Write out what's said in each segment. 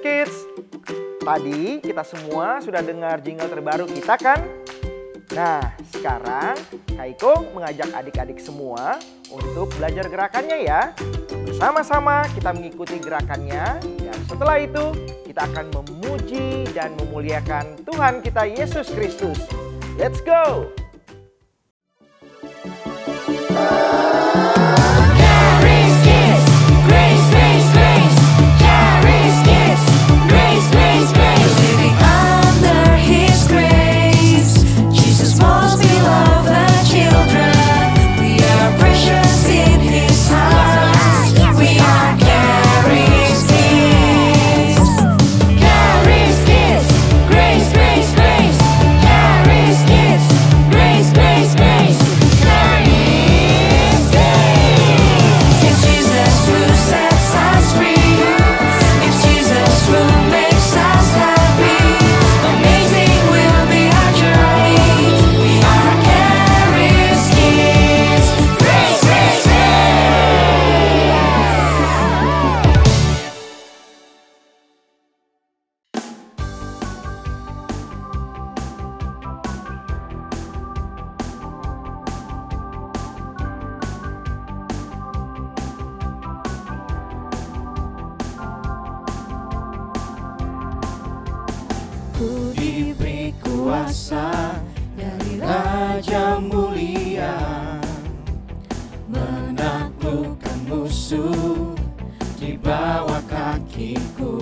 Kids. Tadi kita semua sudah dengar jingle terbaru kita kan? Nah, sekarang Kak Iko mengajak adik-adik semua untuk belajar gerakannya ya. Bersama-sama kita mengikuti gerakannya dan setelah itu kita akan memuji dan memuliakan Tuhan kita Yesus Kristus. Let's go! Ku diberi kuasa dari Raja Mulia, menaklukkan musuh di bawah kakiku.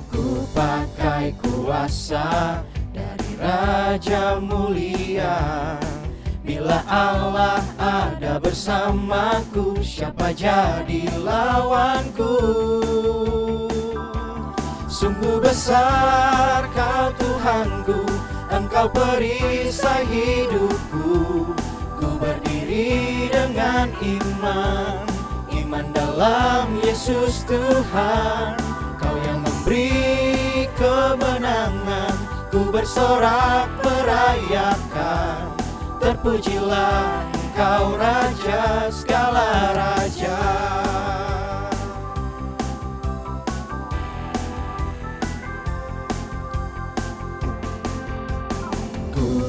Ku pakai kuasa dari Raja Mulia. Bila Allah ada bersamaku, siapa jadi lawanku? Sungguh besar Kau Tuhanku, Engkau perisai hidupku. Ku berdiri dengan iman, iman dalam Yesus Tuhan. Kau yang memberi kemenangan, ku bersorak merayakan. Terpujilah Engkau Raja segala raja.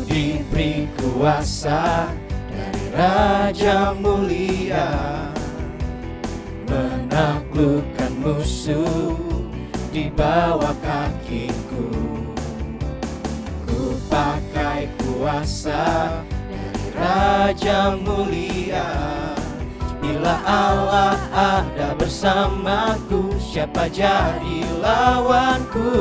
Diberi kuasa dari Raja Mulia, menaklukkan musuh di bawah kakiku. Ku pakai kuasa dari Raja Mulia. Bila Allah ada bersamaku, siapa jadi lawanku?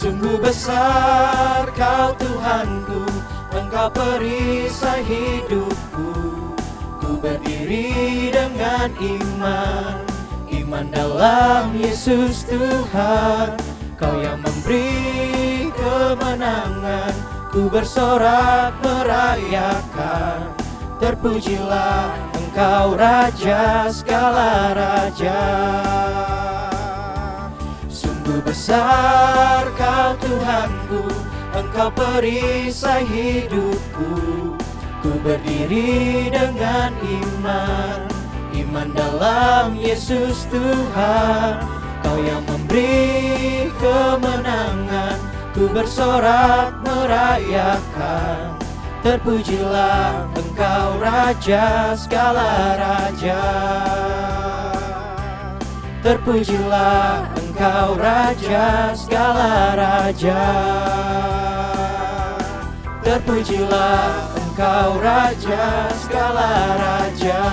Sungguh besar Kau Tuhanku, Engkau perisai hidupku. Ku berdiri dengan iman, iman dalam Yesus Tuhan. Kau yang memberi kemenangan, ku bersorak merayakan. Terpujilah Engkau Raja segala raja. Sungguh besar Kau Tuhanku, Engkau perisai hidupku. Ku berdiri dengan iman, iman dalam Yesus Tuhan. Kau yang memberi kemenangan, ku bersorak merayakan. Terpujilah Engkau Raja segala raja. Terpujilah Engkau Raja segala raja. Terpujilah Engkau Raja segala raja.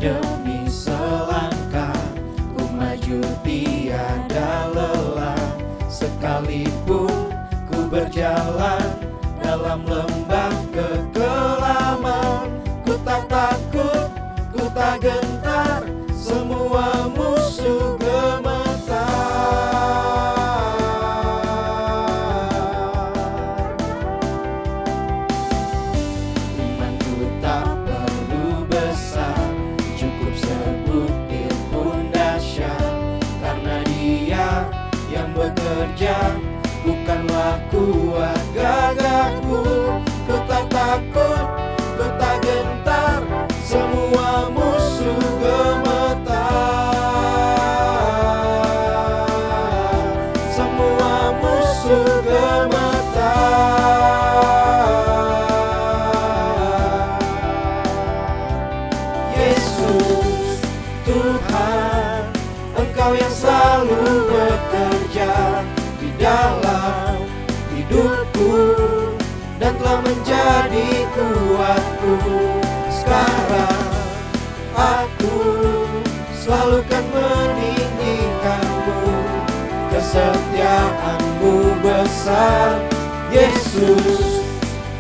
Demi selangkah ku Engkau yang selalu bekerja di dalam hidupku dan telah menjadi kuatku. Sekarang aku selalu kan meninggikanmu, kesetiaanmu besar. Yesus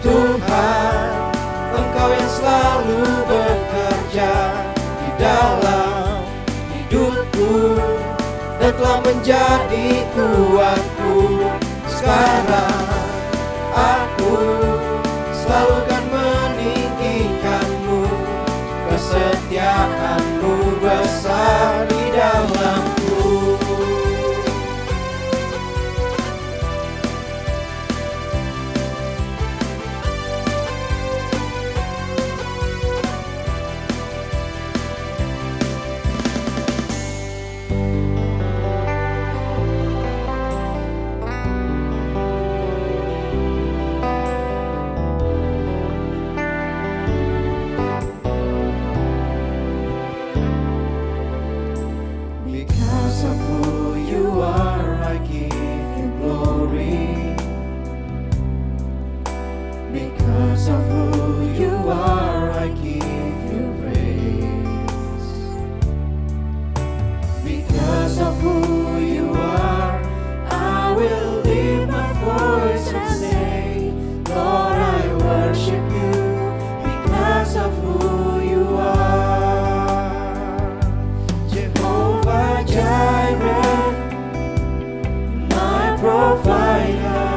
Tuhan, Engkau yang selalu bekerja di dalam hidupku dan telah menjadi kuatku. Sekarang aku selalu kan meninggikanmu, kesetiaanmu besar di dalamku. Because of who you are, I give you glory. Because of who you are, I give you praise. Because of who you are, I will lift my voice and say, Lord, I worship you because of who you are. Jehovah Jireh, my provider.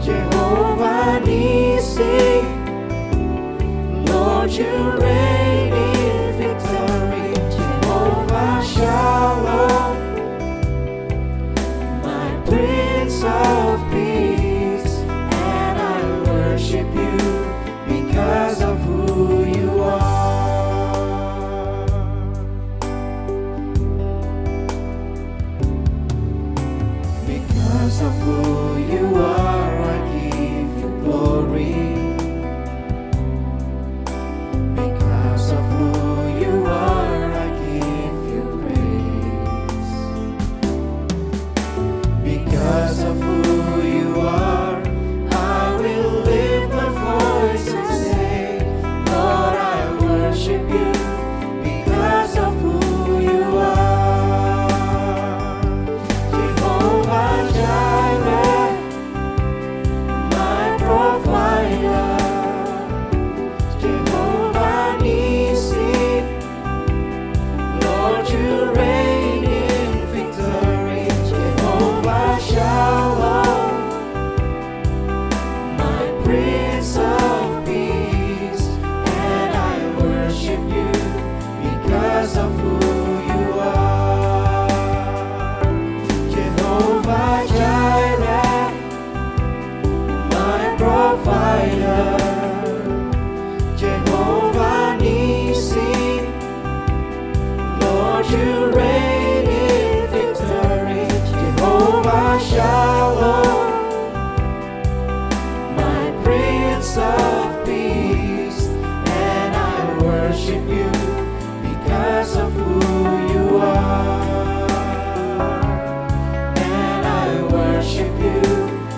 Jehovah Nissi, Lord, you reign in victory. Jehovah Shalom, my Prince of Peace, and I worship you because of who you are. Because of who you are, I give you glory. Because of who you are, I give you praise. Because of who you are, I will lift my voice and say, Lord, I worship you because of who you are. Jehovah Jireh, my provider. Jehovah Nissi, Lord, you reign in victory. Jehovah Shalom, my Prince of Peace, and I worship you because of who you are. Jehovah Jireh, my provider. Jehovah Nissi, Lord, you reign in victory. Jehovah Shalom, my Prince of Peace, and I worship you because of who you are. And I worship you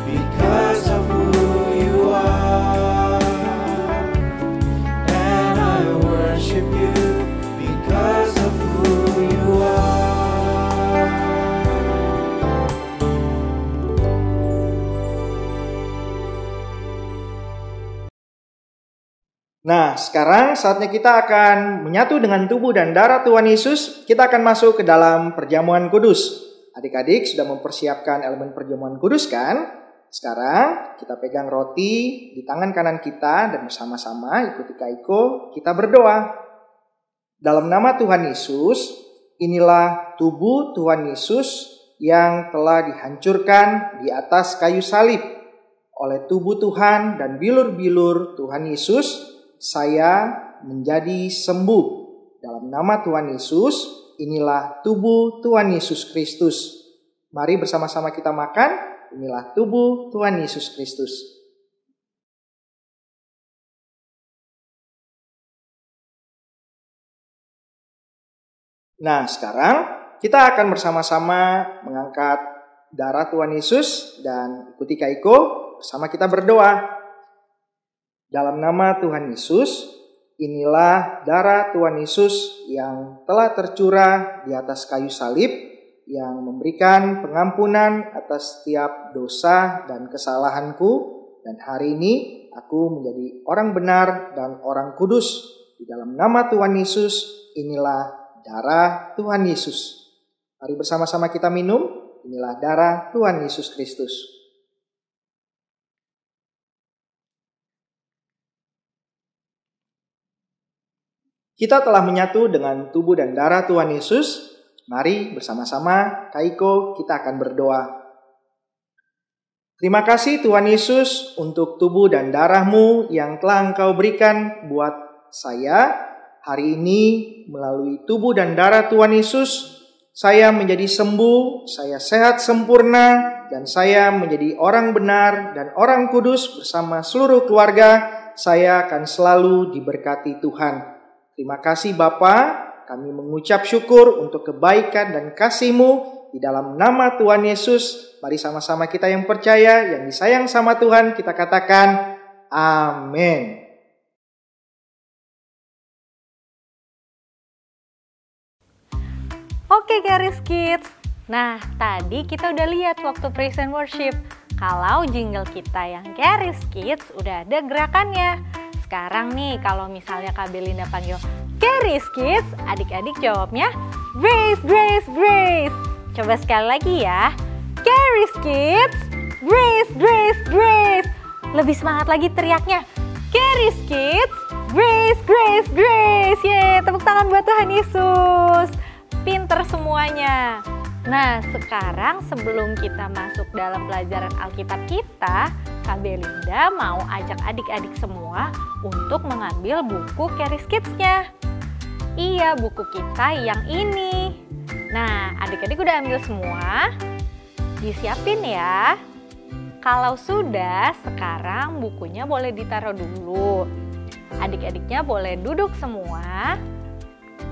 because of who you are. And I worship you because of who you are. Nah, sekarang saatnya kita akan menyatu dengan tubuh dan darah Tuhan Yesus. Kita akan masuk ke dalam perjamuan kudus. Adik-adik sudah mempersiapkan elemen perjamuan kudus kan? Sekarang kita pegang roti di tangan kanan kita dan bersama-sama ikuti Kaiko, kita berdoa. Dalam nama Tuhan Yesus, inilah tubuh Tuhan Yesus yang telah dihancurkan di atas kayu salib. Oleh tubuh Tuhan dan bilur-bilur Tuhan Yesus, saya menjadi sembuh. Dalam nama Tuhan Yesus, inilah tubuh Tuhan Yesus Kristus. Mari bersama-sama kita makan. Inilah tubuh Tuhan Yesus Kristus. Nah, sekarang kita akan bersama-sama mengangkat darah Tuhan Yesus dan ikuti Kak Iko bersama kita berdoa. Dalam nama Tuhan Yesus, inilah darah Tuhan Yesus yang telah tercurah di atas kayu salib, yang memberikan pengampunan atas setiap dosa dan kesalahanku. Dan hari ini aku menjadi orang benar dan orang kudus. Di dalam nama Tuhan Yesus, inilah darah Tuhan Yesus. Mari bersama-sama kita minum. Inilah darah Tuhan Yesus Kristus. Kita telah menyatu dengan tubuh dan darah Tuhan Yesus. Mari bersama-sama Kak Iko kita akan berdoa. Terima kasih Tuhan Yesus untuk tubuh dan darah-Mu yang telah Engkau berikan buat saya. Hari ini melalui tubuh dan darah Tuhan Yesus, saya menjadi sembuh, saya sehat sempurna, dan saya menjadi orang benar dan orang kudus bersama seluruh keluarga. Saya akan selalu diberkati Tuhan. Terima kasih Bapa, kami mengucap syukur untuk kebaikan dan kasih-Mu. Di dalam nama Tuhan Yesus, mari sama-sama kita yang percaya, yang disayang sama Tuhan, kita katakan amin. Oke Charis Kids, nah tadi kita udah lihat waktu praise and worship kalau jingle kita yang Charis Kids udah ada gerakannya. Sekarang nih kalau misalnya Kak Belinda panggil Charis Kids, adik-adik jawabnya Grace, Grace, Grace. Coba sekali lagi ya, Charis Kids, Grace, Grace, Grace. Lebih semangat lagi teriaknya, Charis Kids, Grace, Grace, Grace. Yeay, tepuk tangan buat Tuhan Yesus. Pinter semuanya. Nah, sekarang sebelum kita masuk dalam pelajaran Alkitab kita, Kak Belinda mau ajak adik-adik semua untuk mengambil buku Charis Kids-nya. Iya, buku kita yang ini. Nah, adik-adik udah ambil semua? Disiapin ya. Kalau sudah, sekarang bukunya boleh ditaruh dulu. Adik-adiknya boleh duduk semua.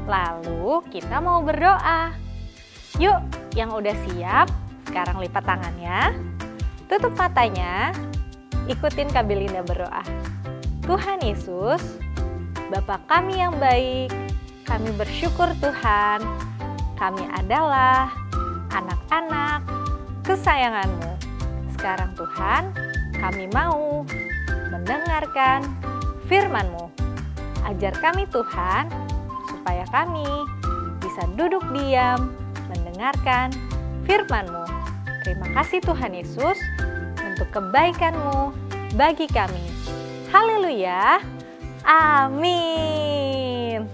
Lalu kita mau berdoa. Yuk, yang udah siap, sekarang lipat tangannya, tutup matanya, ikutin Kak Belinda berdoa. Tuhan Yesus, Bapa kami yang baik, kami bersyukur Tuhan, kami adalah anak-anak kesayangan-Mu. Sekarang Tuhan, kami mau mendengarkan firman-Mu. Ajar kami Tuhan, supaya kami bisa duduk diam, mendengarkan firman-Mu. Terima kasih Tuhan Yesus untuk kebaikan-Mu bagi kami. Haleluya. Amin.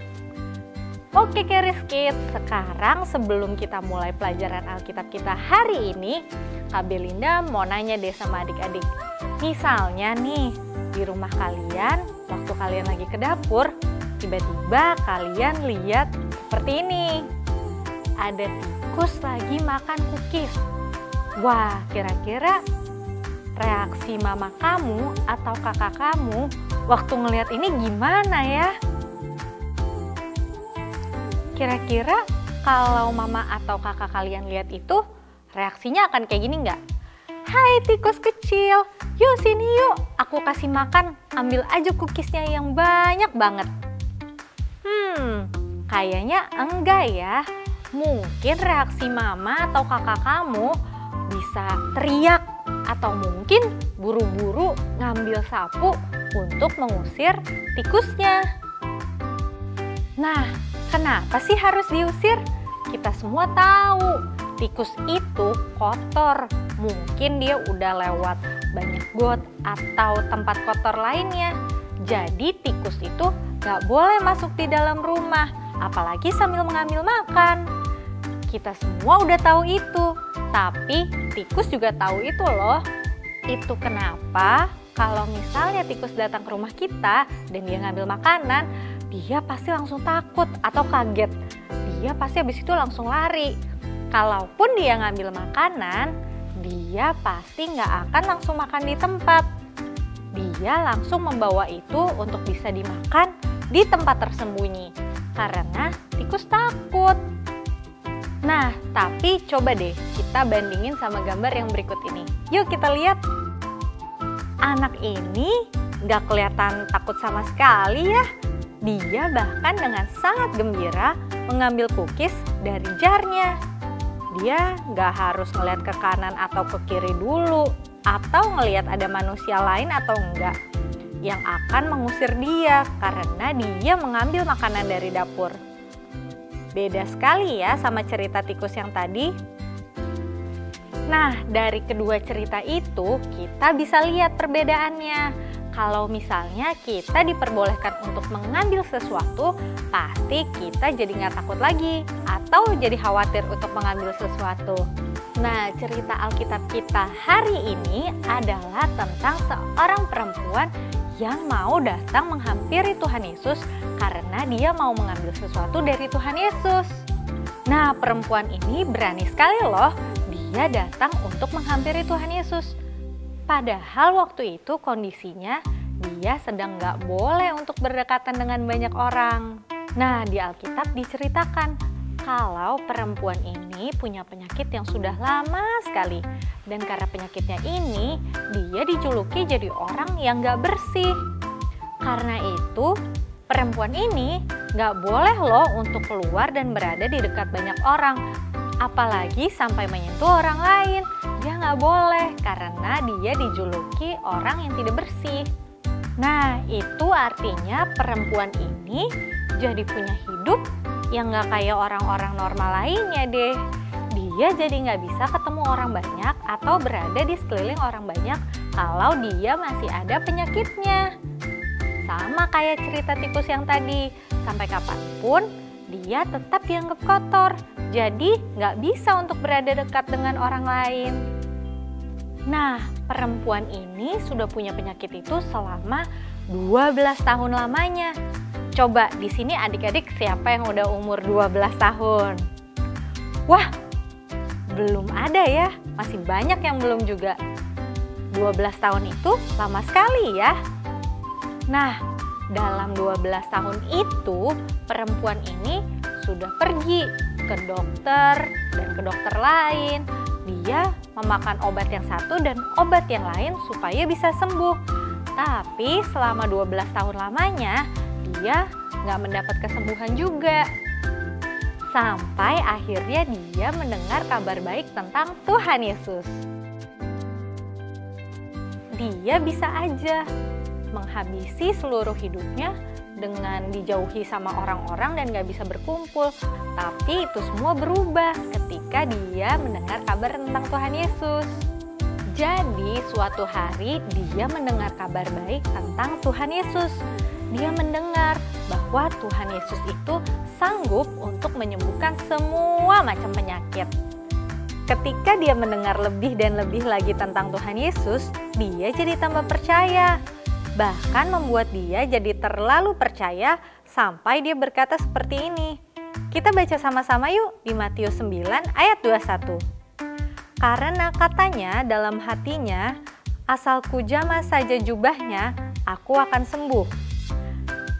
Oke Charis Kids, sekarang sebelum kita mulai pelajaran Alkitab kita hari ini, Kak Belinda mau nanya deh sama adik-adik. Misalnya nih, di rumah kalian, waktu kalian lagi ke dapur, tiba-tiba kalian lihat seperti ini. Ada tikus lagi makan cookies. Wah, kira-kira reaksi mama kamu atau kakak kamu waktu ngelihat ini gimana ya? Kira-kira kalau mama atau kakak kalian lihat itu, reaksinya akan kayak gini nggak? Hai tikus kecil, yuk sini yuk, aku kasih makan, ambil aja cookiesnya yang banyak banget. Kayaknya enggak ya. Mungkin reaksi mama atau kakak kamu bisa teriak atau mungkin buru-buru ngambil sapu untuk mengusir tikusnya. Nah, kenapa sih harus diusir? Kita semua tahu, tikus itu kotor. Mungkin dia udah lewat banyak got atau tempat kotor lainnya. Jadi tikus itu gak boleh masuk di dalam rumah, apalagi sambil mengambil makan. Kita semua udah tahu itu, tapi tikus juga tahu itu loh. Itu kenapa kalau misalnya tikus datang ke rumah kita dan dia ngambil makanan, dia pasti langsung takut atau kaget. Dia pasti habis itu langsung lari. Kalaupun dia ngambil makanan, dia pasti nggak akan langsung makan di tempat. Dia langsung membawa itu untuk bisa dimakan di tempat tersembunyi. Karena tikus takut. Nah, tapi coba deh kita bandingin sama gambar yang berikut ini. Yuk kita lihat. Anak ini nggak kelihatan takut sama sekali ya. Dia bahkan dengan sangat gembira mengambil cookies dari jarnya. Dia nggak harus ngeliat ke kanan atau ke kiri dulu, atau ngeliat ada manusia lain atau enggak yang akan mengusir dia karena dia mengambil makanan dari dapur. Beda sekali ya sama cerita tikus yang tadi. Nah, dari kedua cerita itu kita bisa lihat perbedaannya. Kalau misalnya kita diperbolehkan untuk mengambil sesuatu, pasti kita jadi nggak takut lagi atau jadi khawatir untuk mengambil sesuatu. Nah, cerita Alkitab kita hari ini adalah tentang seorang perempuan yang mau datang menghampiri Tuhan Yesus karena dia mau mengambil sesuatu dari Tuhan Yesus. Nah, perempuan ini berani sekali loh, dia datang untuk menghampiri Tuhan Yesus. Padahal waktu itu kondisinya dia sedang gak boleh untuk berdekatan dengan banyak orang. Nah, di Alkitab diceritakan kalau perempuan ini punya penyakit yang sudah lama sekali. Dan karena penyakitnya ini, dia dijuluki jadi orang yang gak bersih. Karena itu, perempuan ini gak boleh loh untuk keluar dan berada di dekat banyak orang. Apalagi sampai menyentuh orang lain. Dia gak boleh karena dia dijuluki orang yang tidak bersih. Nah, itu artinya perempuan ini jadi punya hidup yang gak kayak orang-orang normal lainnya deh. Dia jadi nggak bisa ketemu orang banyak atau berada di sekeliling orang banyak kalau dia masih ada penyakitnya. Sama kayak cerita tikus yang tadi, sampai kapanpun dia tetap dianggap kotor. Jadi nggak bisa untuk berada dekat dengan orang lain. Nah, perempuan ini sudah punya penyakit itu selama 12 tahun lamanya. Coba di sini adik-adik siapa yang udah umur 12 tahun? Wah, belum ada ya, masih banyak yang belum juga. 12 tahun itu lama sekali ya. Nah, dalam 12 tahun itu perempuan ini sudah pergi ke dokter dan ke dokter lain. Dia memakan obat yang satu dan obat yang lain supaya bisa sembuh. Tapi selama 12 tahun lamanya dia nggak mendapat kesembuhan juga. Sampai akhirnya dia mendengar kabar baik tentang Tuhan Yesus. Dia bisa aja menghabisi seluruh hidupnya dengan dijauhi sama orang-orang dan gak bisa berkumpul. Tapi itu semua berubah ketika dia mendengar kabar tentang Tuhan Yesus. Jadi suatu hari dia mendengar kabar baik tentang Tuhan Yesus. Dia mendengar bahwa Tuhan Yesus itu sanggup untuk menyembuhkan semua macam penyakit. Ketika dia mendengar lebih dan lebih lagi tentang Tuhan Yesus, dia jadi tambah percaya. Bahkan membuat dia jadi terlalu percaya sampai dia berkata seperti ini. Kita baca sama-sama yuk di Matius 9 ayat 21. Karena katanya dalam hatinya, asal kujamah saja jubahnya, aku akan sembuh.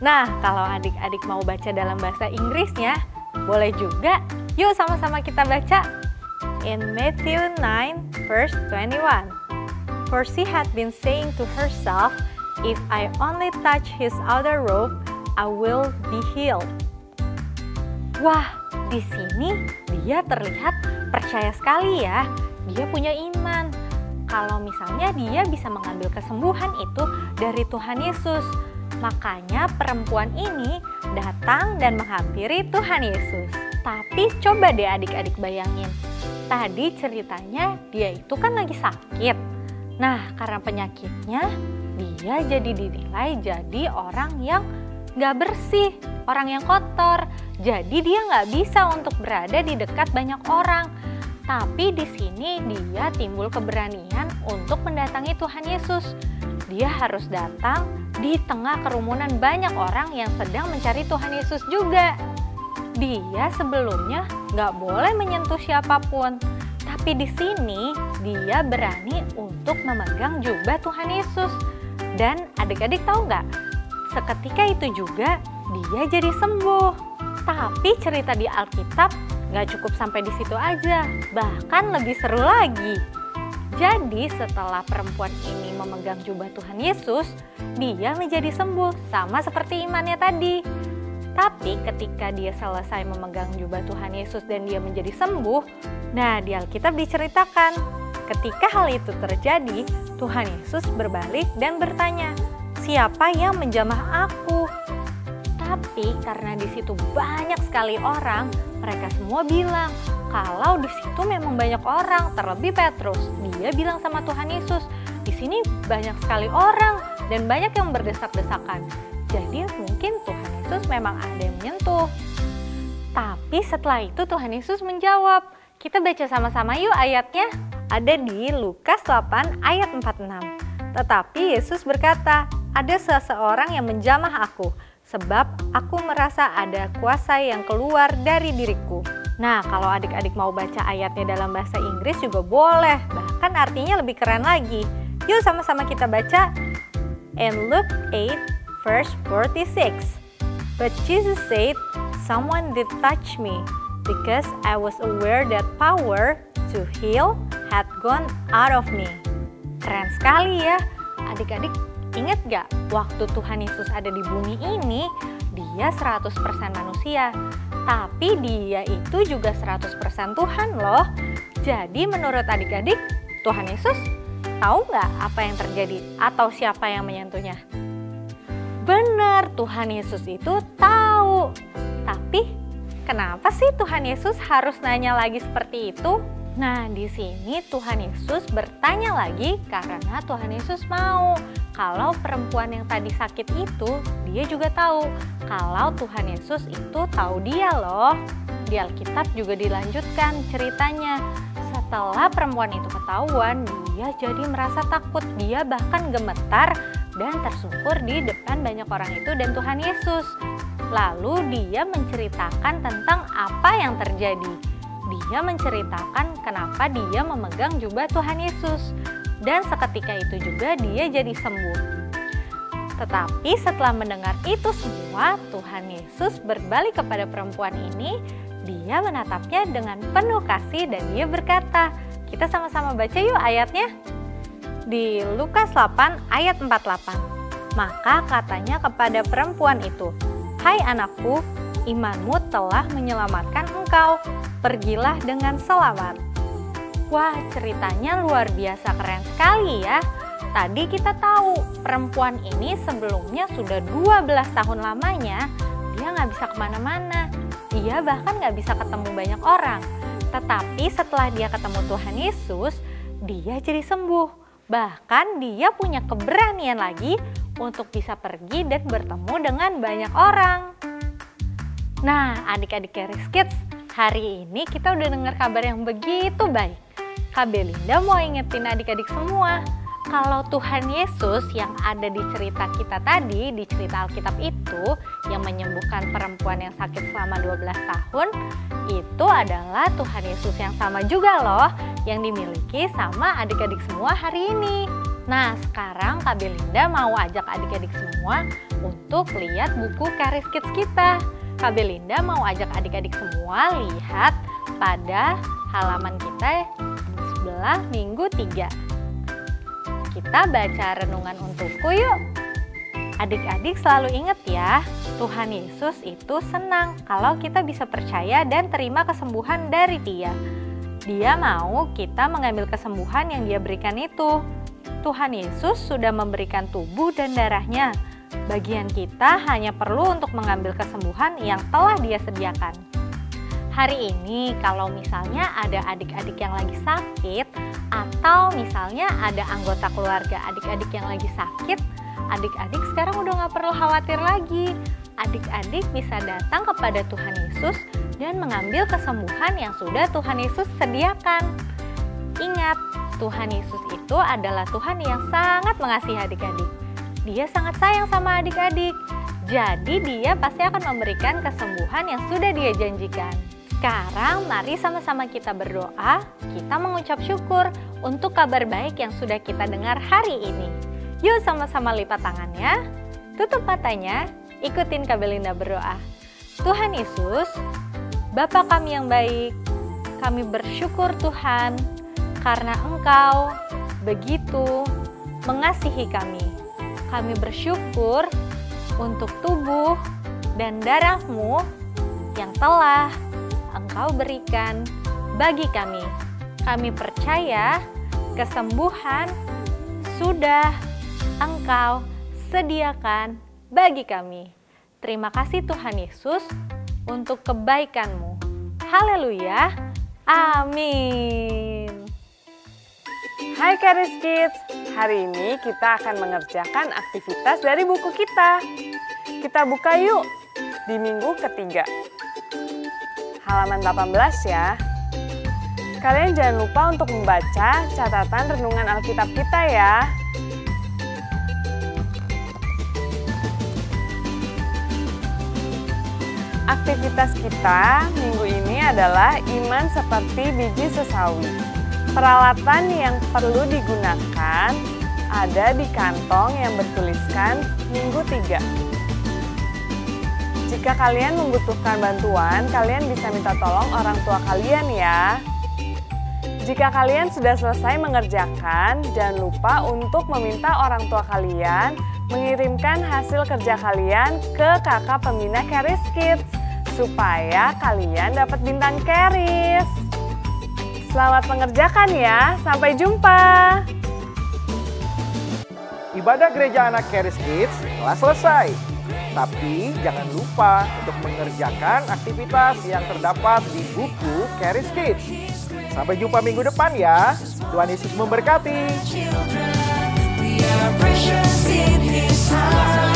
Nah, kalau adik-adik mau baca dalam bahasa Inggrisnya, boleh juga. Yuk sama-sama kita baca. In Matthew 9 verse 21. For she had been saying to herself, if I only touch his outer robe, I will be healed. Wah, di sini dia terlihat percaya sekali ya. Dia punya iman. Kalau misalnya dia bisa mengambil kesembuhan itu dari Tuhan Yesus. Makanya perempuan ini datang dan menghampiri Tuhan Yesus. Tapi coba deh adik-adik bayangin. Tadi ceritanya dia itu kan lagi sakit. Nah, karena penyakitnya dia jadi dinilai jadi orang yang gak bersih, orang yang kotor. Jadi dia gak bisa untuk berada di dekat banyak orang. Tapi di sini dia timbul keberanian untuk mendatangi Tuhan Yesus. Dia harus datang di tengah kerumunan banyak orang yang sedang mencari Tuhan Yesus juga. Dia sebelumnya gak boleh menyentuh siapapun. Tapi di sini dia berani untuk memegang jubah Tuhan Yesus. Dan adik-adik tahu gak? Seketika itu juga dia jadi sembuh. Tapi cerita di Alkitab Gak cukup sampai di situ aja, bahkan lebih seru lagi. Jadi setelah perempuan ini memegang jubah Tuhan Yesus, dia menjadi sembuh sama seperti imannya tadi. Tapi ketika dia selesai memegang jubah Tuhan Yesus dan dia menjadi sembuh, nah di Alkitab diceritakan, ketika hal itu terjadi, Tuhan Yesus berbalik dan bertanya, "Siapa yang menjamah aku?" Tapi karena di situ banyak sekali orang, mereka semua bilang, kalau di situ memang banyak orang, terlebih Petrus. Dia bilang sama Tuhan Yesus, di sini banyak sekali orang dan banyak yang berdesak-desakan. Jadi mungkin Tuhan Yesus memang ada yang menyentuh. Tapi setelah itu Tuhan Yesus menjawab. Kita baca sama-sama yuk ayatnya. Ada di Lukas 8 ayat 46. Tetapi Yesus berkata, ada seseorang yang menjamah aku, sebab aku merasa ada kuasa yang keluar dari diriku. Nah, kalau adik-adik mau baca ayatnya dalam bahasa Inggris juga boleh, bahkan artinya lebih keren lagi. Yuk sama-sama kita baca. In Luke 8 verse 46. But Jesus said, someone did touch me, because I was aware that power to heal had gone out of me. Keren sekali ya. Adik-adik ingat gak waktu Tuhan Yesus ada di bumi ini, dia 100% manusia. Tapi dia itu juga 100% Tuhan loh. Jadi menurut adik-adik, Tuhan Yesus tahu nggak apa yang terjadi atau siapa yang menyentuhnya? Benar, Tuhan Yesus itu tahu. Tapi kenapa sih Tuhan Yesus harus nanya lagi seperti itu? Nah, di sini Tuhan Yesus bertanya lagi karena Tuhan Yesus mau kalau perempuan yang tadi sakit itu, dia juga tahu kalau Tuhan Yesus itu tahu dia loh. Di Alkitab juga dilanjutkan ceritanya. Setelah perempuan itu ketahuan, dia jadi merasa takut. Dia bahkan gemetar dan tersungkur di depan banyak orang itu dan Tuhan Yesus. Lalu dia menceritakan tentang apa yang terjadi. Dia menceritakan kenapa dia memegang jubah Tuhan Yesus. Dan seketika itu juga dia jadi sembuh. Tetapi setelah mendengar itu semua, Tuhan Yesus berbalik kepada perempuan ini. Dia menatapnya dengan penuh kasih dan dia berkata, kita sama-sama baca yuk ayatnya. Di Lukas 8 ayat 48. Maka katanya kepada perempuan itu, hai anakku, imanmu telah menyelamatkan engkau. Pergilah dengan selamat. Wah, ceritanya luar biasa keren sekali ya. Tadi kita tahu perempuan ini sebelumnya sudah 12 tahun lamanya dia nggak bisa kemana-mana. Dia bahkan nggak bisa ketemu banyak orang. Tetapi setelah dia ketemu Tuhan Yesus, dia jadi sembuh. Bahkan dia punya keberanian lagi untuk bisa pergi dan bertemu dengan banyak orang. Nah, adik-adik Charis Kids, hari ini kita udah dengar kabar yang begitu baik. Kak Belinda mau ingetin adik-adik semua, kalau Tuhan Yesus yang ada di cerita kita tadi, di cerita Alkitab itu, yang menyembuhkan perempuan yang sakit selama 12 tahun, itu adalah Tuhan Yesus yang sama juga loh, yang dimiliki sama adik-adik semua hari ini. Nah, sekarang Kak Belinda mau ajak adik-adik semua untuk lihat buku Charis Kids kita. Kak Belinda mau ajak adik-adik semua lihat pada halaman kita sebelah minggu 3. Kita baca renungan untukku yuk. Adik-adik selalu ingat ya, Tuhan Yesus itu senang kalau kita bisa percaya dan terima kesembuhan dari Dia. Dia mau kita mengambil kesembuhan yang Dia berikan itu. Tuhan Yesus sudah memberikan tubuh dan darahnya. Bagian kita hanya perlu untuk mengambil kesembuhan yang telah Dia sediakan. Hari ini kalau misalnya ada adik-adik yang lagi sakit, atau misalnya ada anggota keluarga adik-adik yang lagi sakit, adik-adik sekarang udah gak perlu khawatir lagi. Adik-adik bisa datang kepada Tuhan Yesus dan mengambil kesembuhan yang sudah Tuhan Yesus sediakan. Ingat, Tuhan Yesus itu adalah Tuhan yang sangat mengasihi adik-adik. Dia sangat sayang sama adik-adik. Jadi dia pasti akan memberikan kesembuhan yang sudah Dia janjikan. Sekarang mari sama-sama kita berdoa, kita mengucap syukur untuk kabar baik yang sudah kita dengar hari ini. Yuk sama-sama lipat tangannya, tutup matanya, ikutin Kak Belinda berdoa. Tuhan Yesus, Bapa kami yang baik, kami bersyukur Tuhan karena Engkau begitu mengasihi kami. Kami bersyukur untuk tubuh dan darah-Mu yang telah Engkau berikan bagi kami. Kami percaya kesembuhan sudah Engkau sediakan bagi kami. Terima kasih Tuhan Yesus untuk kebaikan-Mu. Haleluya. Amin. Hai Charis Kids, hari ini kita akan mengerjakan aktivitas dari buku kita. Kita buka yuk di minggu ketiga. Halaman 18 ya. Kalian jangan lupa untuk membaca catatan renungan Alkitab kita ya. Aktivitas kita minggu ini adalah iman seperti biji sesawi. Peralatan yang perlu digunakan ada di kantong yang bertuliskan minggu 3. Jika kalian membutuhkan bantuan, kalian bisa minta tolong orang tua kalian ya. Jika kalian sudah selesai mengerjakan, jangan lupa untuk meminta orang tua kalian mengirimkan hasil kerja kalian ke kakak pembina Charis Kids supaya kalian dapat bintang Charis. Selamat mengerjakan ya, sampai jumpa. Ibadah gereja anak Charis Kids telah selesai. Tapi jangan lupa untuk mengerjakan aktivitas yang terdapat di buku Charis Kids. Sampai jumpa minggu depan ya. Tuhan Yesus memberkati. Children, we are precious in His sight.